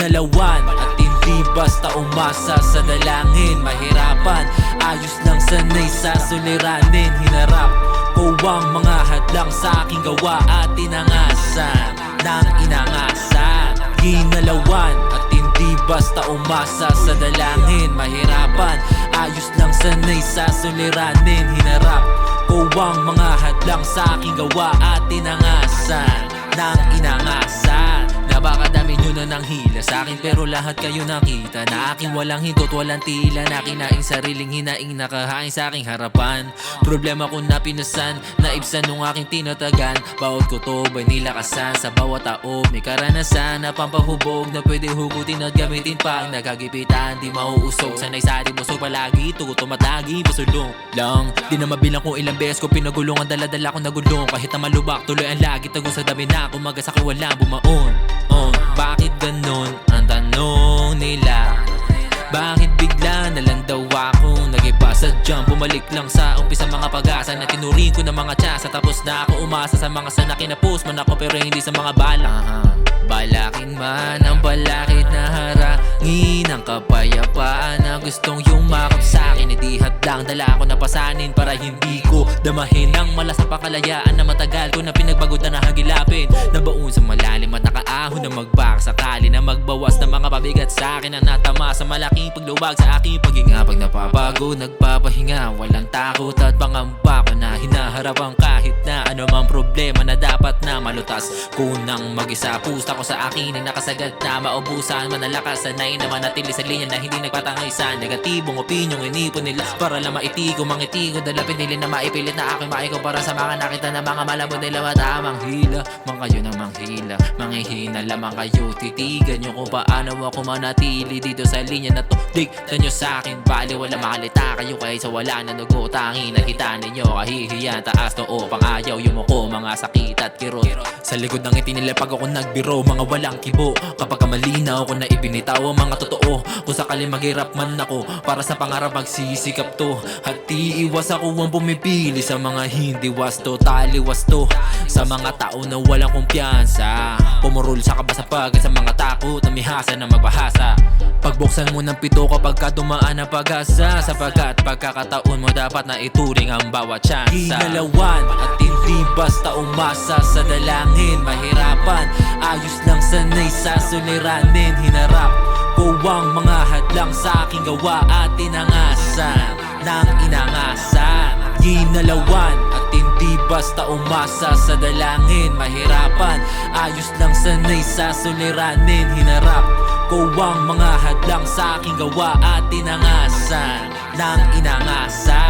ginalawan at hindi basta umasa sa dalangin. Mahirapan, ayos lang sanay sa suliranin. Hinarap ko ang mga hadlang sa aking gawa at tinangasan ng inangasan. Ginalawan at hindi basta umasa sa dalangin. Mahirapan, ayos lang sanay sa suliranin. Hinarap ko ang mga hadlang sa aking gawa at tinangasan ng inangasan. Napakadami nyo na nang hila sa akin, pero lahat kayo nakita na aking walang hindot, walang tila, na kinaing sariling hinaing nakahain sa aking harapan. Problema ko na pinasan, naibsan nung aking tinatagan. Bawat kutob ay nilakasan, sa bawat tao may karanasan na pampahubog na pwede hugutin at gamitin pa. Ang nagagipitan, di mauusog, sanay sa ating busog palagi, tugutom at lagi pasulong lang. Di na mabilang kung ilang beses ko pinagulong, ang dala-dala ko nagulong. Kahit na malubak, tuloy ang lagi, tagong sa dami na kumaga sa walang bumaon. Bakit ganon ang tanong nila? Bakit bigla na lang daw akong nag-iba? Sadyang bumalik lang sa umpisa mga pag-asa na tinuring ko ng mga tiyasa. Tapos na ako umasa sa mga sana kinapos man ako, pero hindi sa mga balak. Balakin man ang balakid na harangin ang kapayapaan na gustong yumakap sa akin. Hindi hadlang, dala ako na pasanin para hindi ko damahin ang malas na pakalayaan na matagal ko na pinagbago na hagilapin. Nabaon sa malalim at nakaahon na magbaka sakali na magbawas ng mga pabigat sa akin na natama sa malaking pagluwag sa aking paghinga. Pag napapago, nagpapahinga, walang takot at pangamba ko na hinaharap ang kahit na anumang problema na dapat na malutas ko nang mag-isa. Pusta ko sa akin ay nakasagad na maubusan, manalakas sanay na manatili sa linya na hindi nagpatangay sa negatibong opinyong inipon nila para lang maitigo, mangitigo, dala pinili na maipilit na aking maiko para sa mga nakita na mga malabon nila matamang hila. Mang kayo na manghila, manghihina lamang kayo, titigan nyo kung paano ako manatili dito sa linya na to. Diktan nyo sa akin, bali wala makalita kayo kaysa wala na nagutangin. Nakita ninyo kahihiyan, taas noo pang ayaw yumuko, mga sakit at kirot sa likod ng ngiti nila pag ako nagbiro. Mga walang kibo kapag malinaw ko na ibinitaw ang mga totoo. Kung sakali maghirap man ako para sa pangarap magsisikap to, at iiwas ako ang pumipili sa mga hindi wasto, taliwasto sa mga tao na walang kumpiyansa. Pumurol sa kabasapagad sa mga takot na mihasa na magbahasa. Pagbuksan mo ng pito kapag ka dumaan ang pag-asa, sapagkat pagkakataon mo dapat na ituring ang bawat tsansa. Ginalawan at hindi basta umasa sa dalangin. Mahirapan, ayos lang sanay sa suliranin. Hinarap ko ang mga hadlang sa aking gawa at tinangasan ng inangasan. Ginalawan at hindi basta umasa sa dalangin. Mahirapan, ayos lang sanay sa suliranin. Hinarap ko ang mga hadlang sa aking gawa at tinangasan ng inangasan.